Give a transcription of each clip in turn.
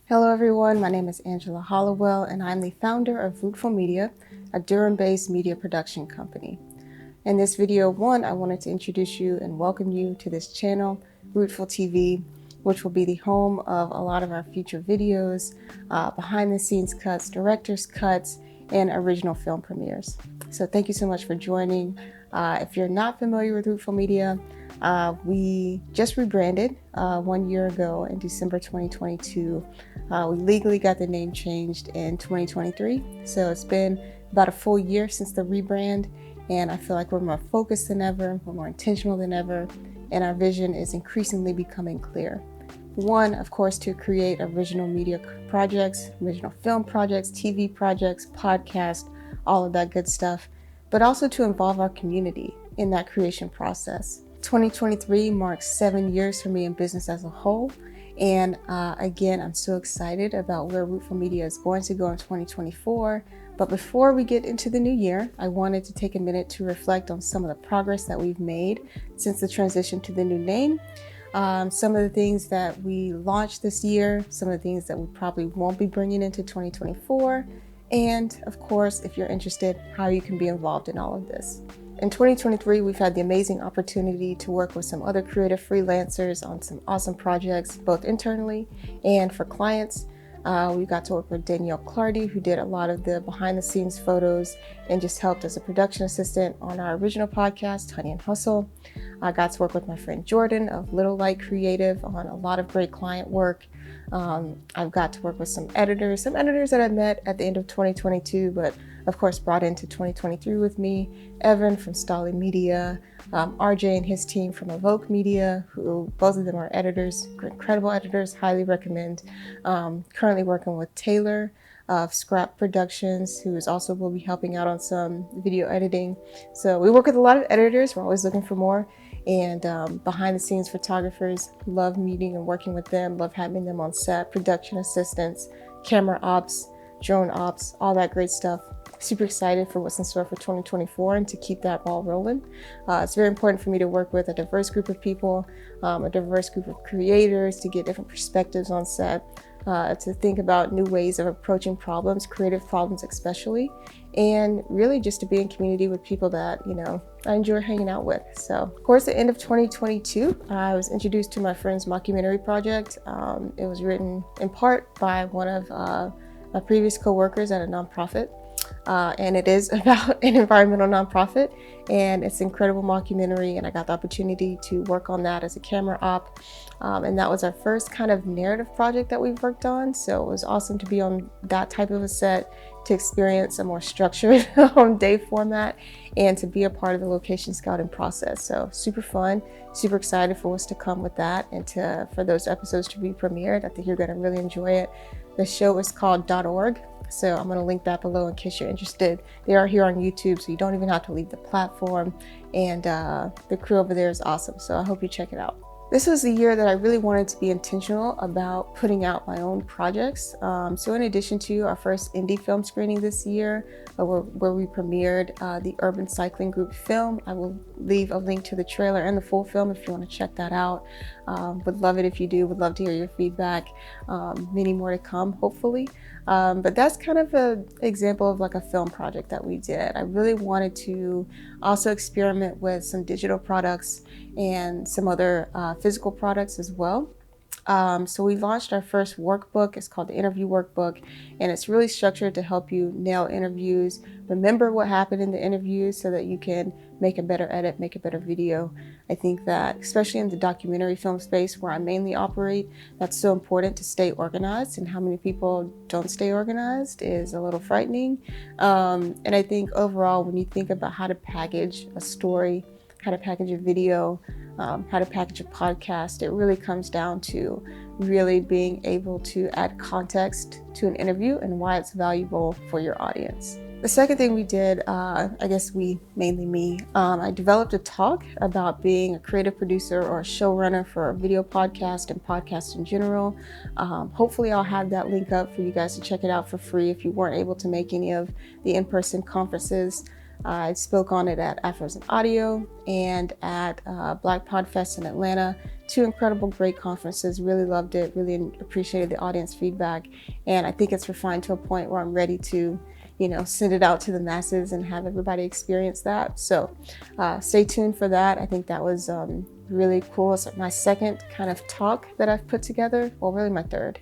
Hello everyone, my name is Angela Hollowell and I'm the founder of Rootful Media, a Durham-based media production company. In this video one, I wanted to introduce you and welcome you to this channel, Rootful TV, which will be the home of a lot of our future videos, behind the scenes cuts, director's cuts, and original film premieres. So thank you so much for joining. If you're not familiar with Rootful Media, we just rebranded 1 year ago in December 2022. We legally got the name changed in 2023. So it's been about a full year since the rebrand, and I feel like we're more focused than ever, we're more intentional than ever, and our vision is increasingly becoming clear. One, of course, to create original media projects, original film projects, TV projects, podcasts, all of that good stuff, but also to involve our community in that creation process. 2023 marks 7 years for me in business as a whole. And again, I'm so excited about where Rootful Media is going to go in 2024. But before we get into the new year, I wanted to take a minute to reflect on some of the progress that we've made since the transition to the new name. Some of the things that we launched this year, some of the things that we probably won't be bringing into 2024. And of course, if you're interested, how you can be involved in all of this. In 2023, we've had the amazing opportunity to work with some other creative freelancers on some awesome projects, both internally and for clients. We got to work with Danielle Clardy, who did a lot of the behind the scenes photos and just helped as a production assistant on our original podcast, Honey and Hustle. I got to work with my friend Jordan of Little Light Creative on a lot of great client work. I've got to work with some editors that I met at the end of 2022, but of course brought into 2023 with me. Evan from Stolly Media, RJ and his team from Evoke Media, who both of them are editors, incredible editors, highly recommend. Currently working with Taylor of Scrap Productions, who is also will be helping out on some video editing. So we work with a lot of editors. We're always looking for more. And behind the scenes photographers, love meeting and working with them, love having them on set, production assistants, camera ops, drone ops, all that great stuff. Super excited for what's in store for 2024 and to keep that ball rolling. It's very important for me to work with a diverse group of people, a diverse group of creators to get different perspectives on set, to think about new ways of approaching problems, creative problems especially, and really just to be in community with people that, I enjoy hanging out with. So, of course, at the end of 2022, I was introduced to my friend's mockumentary project. It was written in part by one of my previous co-workers at a nonprofit. And it is about an environmental nonprofit, and it's an incredible mockumentary, and I got the opportunity to work on that as a camera op, and that was our first kind of narrative project that we've worked on, so it was awesome to be on that type of a set, to experience a more structured day format, and to be a part of the location scouting process. So super fun, super excited for what's to come with that, and for those episodes to be premiered. I think you're going to really enjoy it. The show is called .org. So I'm going to link that below in case you're interested. They are here on YouTube, so you don't even have to leave the platform. And the crew over there is awesome. So I hope you check it out. This was the year that I really wanted to be intentional about putting out my own projects. So in addition to our first indie film screening this year, where we premiered the Urban Cycling Group film, I will leave a link to the trailer and the full film if you want to check that out. Would love it if you do. Would love to hear your feedback. Many more to come, hopefully. But that's kind of an example of like a film project that we did. I really wanted to also experiment with some digital products and some other physical products as well. So we launched our first workbook. It's called the Interview Workbook, and it's really structured to help you nail interviews, remember what happened in the interview so that you can make a better edit, make a better video. I think that, especially in the documentary film space where I mainly operate, that's so important to stay organized, and how many people don't stay organized is a little frightening. And I think overall, when you think about how to package a story, how to package a video, how to package a podcast, it really comes down to really being able to add context to an interview and why it's valuable for your audience. The second thing we did, I developed a talk about being a creative producer or a showrunner for a video podcast and podcasts in general. Hopefully I'll have that link up for you guys to check it out for free if you weren't able to make any of the in-person conferences. I spoke on it at Afros and Audio and at Black Podfest in Atlanta 2 incredible, great conferences. Really loved it, really appreciated the audience feedback. And I think it's refined to a point where I'm ready to, send it out to the masses and have everybody experience that. So stay tuned for that. I think that was really cool. It's my second kind of talk that I've put together. Well, really my third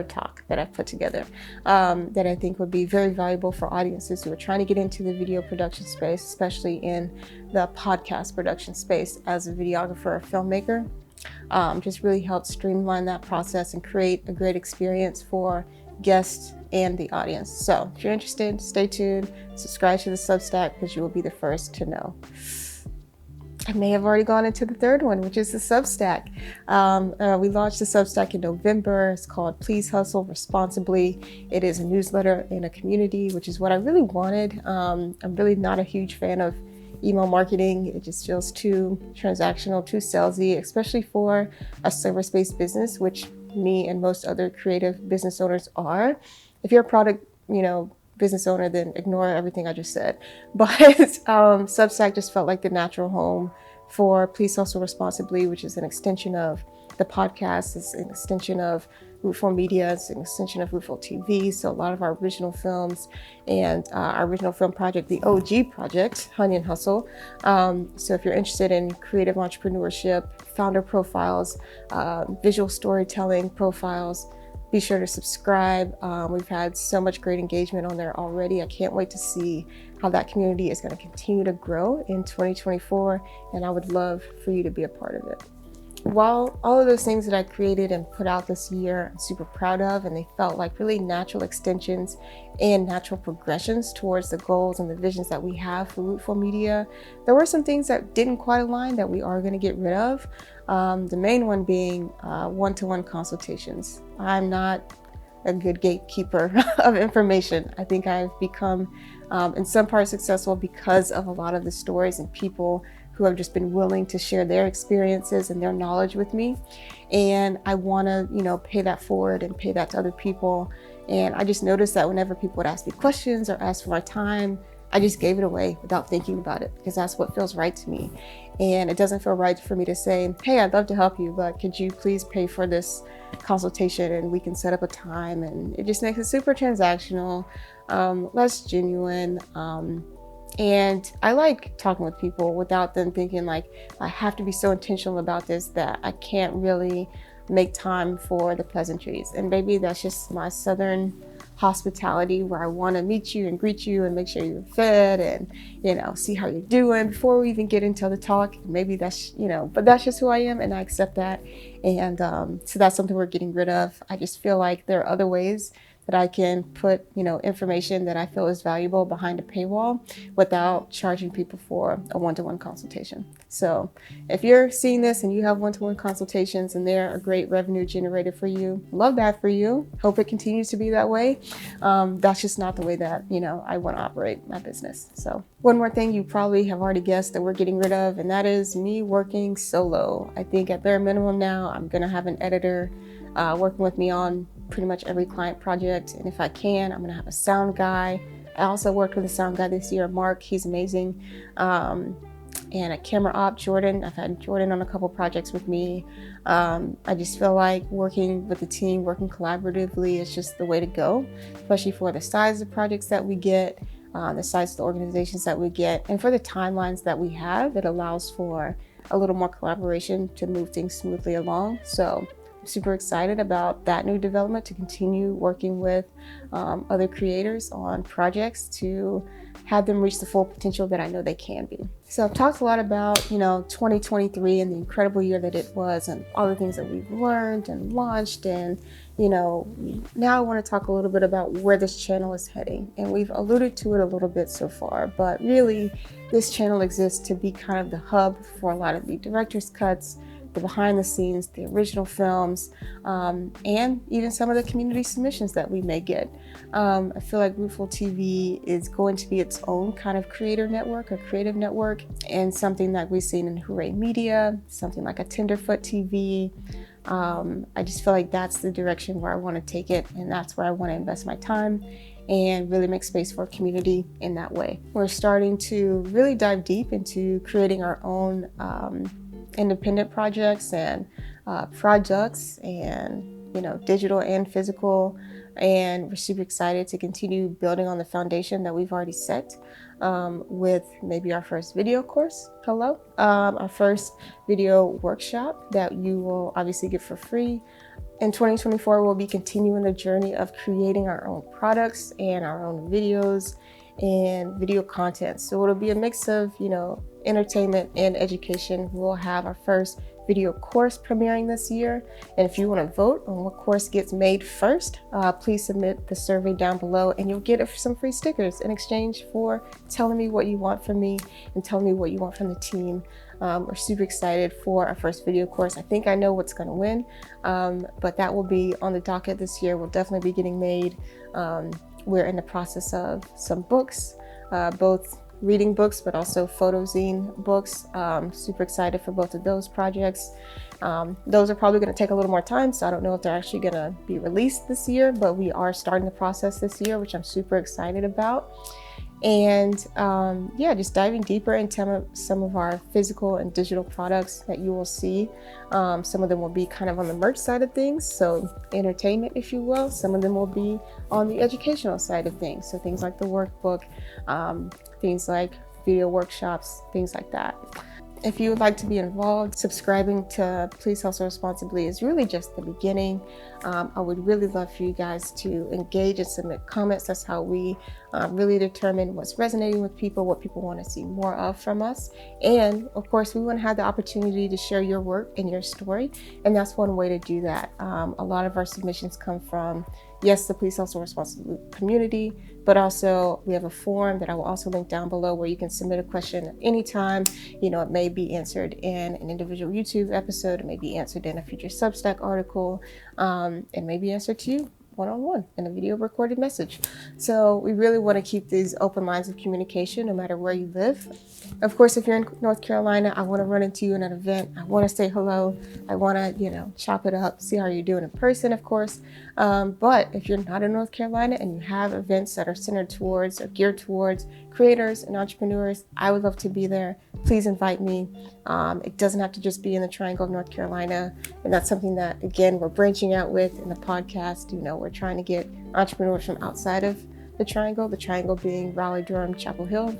talk that I've put together that I think would be very valuable for audiences who are trying to get into the video production space, especially in the podcast production space as a videographer or filmmaker. Just really help streamline that process and create a great experience for guests and the audience. So if you're interested, stay tuned, subscribe to the Substack because you will be the first to know. I may have already gone into the third one, which is the Substack. We launched the Substack in November. It's called Please Hustle Responsibly. It is a newsletter and a community, which is what I really wanted. I'm really not a huge fan of email marketing. It just feels too transactional, too salesy, especially for a service-based business, which me and most other creative business owners are. If you're a product, business owner, then ignore everything I just said. But Substack just felt like the natural home for Please Hustle Responsibly, which is an extension of the podcast. It's an extension of Rootful Media. It's an extension of Rootful TV. So a lot of our original films and our original film project, the OG project, Honey and Hustle. So if you're interested in creative entrepreneurship, founder profiles, visual storytelling profiles, be sure to subscribe. We've had so much great engagement on there already. I can't wait to see how that community is going to continue to grow in 2024, and I would love for you to be a part of it. While all of those things that I created and put out this year, I'm super proud of, and they felt like really natural extensions and natural progressions towards the goals and the visions that we have for Rootful Media, there were some things that didn't quite align that we are going to get rid of. The main one being one-to-one consultations. I'm not a good gatekeeper of information. I think I've become in some parts successful because of a lot of the stories and people who have just been willing to share their experiences and their knowledge with me. And I want to, pay that forward and pay that to other people. And I just noticed that whenever people would ask me questions or ask for my time, I just gave it away without thinking about it because that's what feels right to me. And it doesn't feel right for me to say, hey, I'd love to help you, but could you please pay for this consultation and we can set up a time? And it just makes it super transactional, less genuine. And I like talking with people without them thinking like, I have to be so intentional about this that I can't really make time for the pleasantries. And maybe that's just my Southern hospitality where I want to meet you and greet you and make sure you're fed and, see how you're doing before we even get into the talk. Maybe that's, but that's just who I am and I accept that. And so that's something we're getting rid of. I just feel like there are other ways that I can put, information that I feel is valuable behind a paywall without charging people for a one-to-one consultation. So if you're seeing this and you have one-to-one consultations and they're a great revenue generator for you, love that for you. Hope it continues to be that way. That's just not the way that, I want to operate my business. So one more thing you probably have already guessed that we're getting rid of, and that is me working solo. I think at bare minimum now, I'm going to have an editor working with me on pretty much every client project. And if I can, I'm going to have a sound guy. I also worked with a sound guy this year, Mark. He's amazing. And a camera op, Jordan. I've had Jordan on a couple projects with me. I just feel like working with the team, working collaboratively is just the way to go, especially for the size of projects that we get, the size of the organizations that we get, and for the timelines that we have. It allows for a little more collaboration to move things smoothly along. So super excited about that new development, to continue working with other creators on projects to have them reach the full potential that I know they can be. So I've talked a lot about, 2023 and the incredible year that it was and all the things that we've learned and launched. And, now I want to talk a little bit about where this channel is heading. And we've alluded to it a little bit so far, but really this channel exists to be kind of the hub for a lot of the director's cuts, the behind the scenes, the original films, and even some of the community submissions that we may get. I feel like Rootful TV is going to be its own kind of creator network, a creative network, and something that we've seen in Hooray Media, something like a Tenderfoot TV. I just feel like that's the direction where I want to take it, and that's where I want to invest my time and really make space for community in that way. We're starting to really dive deep into creating our own independent projects and products, and digital and physical. And we're super excited to continue building on the foundation that we've already set with maybe our first video course, our first video workshop that you will obviously get for free. In 2024, we'll be continuing the journey of creating our own products and our own videos and video content. So it'll be a mix of, entertainment and education. We'll have our first video course premiering this year. And if you want to vote on what course gets made first, please submit the survey down below and you'll get some free stickers in exchange for telling me what you want from me and telling me what you want from the team. We're super excited for our first video course. I think I know what's going to win, but that will be on the docket this year. Will definitely be getting made. We're in the process of some books, both reading books, but also photo zine books. Super excited for both of those projects. Those are probably going to take a little more time, so I don't know if they're actually going to be released this year, but we are starting the process this year, which I'm super excited about. And just diving deeper into some of our physical and digital products that you will see. Some of them will be kind of on the merch side of things, so entertainment, if you will. Some of them will be on the educational side of things, so things like the workbook, things like video workshops, things like that. If you would like to be involved, subscribing to Please Hustle Responsibly is really just the beginning. I would really love for you guys to engage and submit comments. That's how we really determine what's resonating with people, what people want to see more of from us. And of course, we want to have the opportunity to share your work and your story. And that's one way to do that. A lot of our submissions come from, yes, the Please Hustle Responsibly community, but also we have a form that I will also link down below where you can submit a question at any time. It may be answered in an individual YouTube episode, it may be answered in a future Substack article, it may be answered to you one-on-one in a video recorded message. So we really want to keep these open lines of communication no matter where you live. Of course, if you're in North Carolina, I want to run into you in an event. I want to say hello. I want to, chop it up, see how you're doing in person, of course. But if you're not in North Carolina and you have events that are centered towards or geared towards creators and entrepreneurs, I would love to be there. Please invite me. It doesn't have to just be in the Triangle of North Carolina. And that's something that, again, we're branching out with in the podcast. We're trying to get entrepreneurs from outside of the Triangle being Raleigh, Durham, Chapel Hill,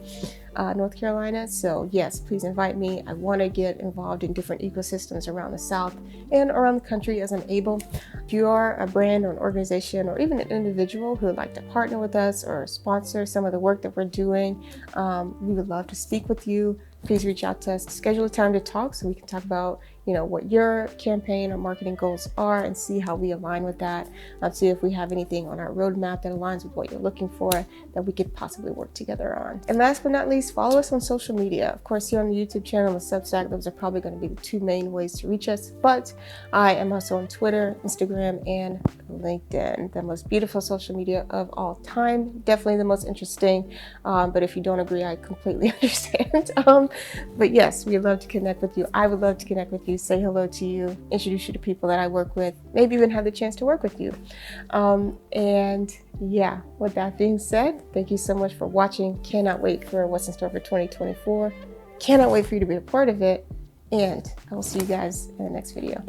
North Carolina. So yes, please invite me. I want to get involved in different ecosystems around the South and around the country as I'm able. If you are a brand or an organization or even an individual who would like to partner with us or sponsor some of the work that we're doing, we would love to speak with you. Please reach out to us to schedule a time to talk so we can talk about what your campaign or marketing goals are and see how we align with that. See if we have anything on our roadmap that aligns with what you're looking for that we could possibly work together on. And last but not least, follow us on social media. Of course, here on the YouTube channel and the Substack, those are probably going to be the two main ways to reach us. But I am also on Twitter, Instagram, and LinkedIn, the most beautiful social media of all time. Definitely the most interesting. But if you don't agree, I completely understand. But yes, we'd love to connect with you. I would love to connect with you, say hello to you, introduce you to people that I work with, maybe even have the chance to work with you. And yeah, with that being said, thank you so much for watching. Cannot wait for what's in store for 2024. Cannot wait for you to be a part of it. And I will see you guys in the next video.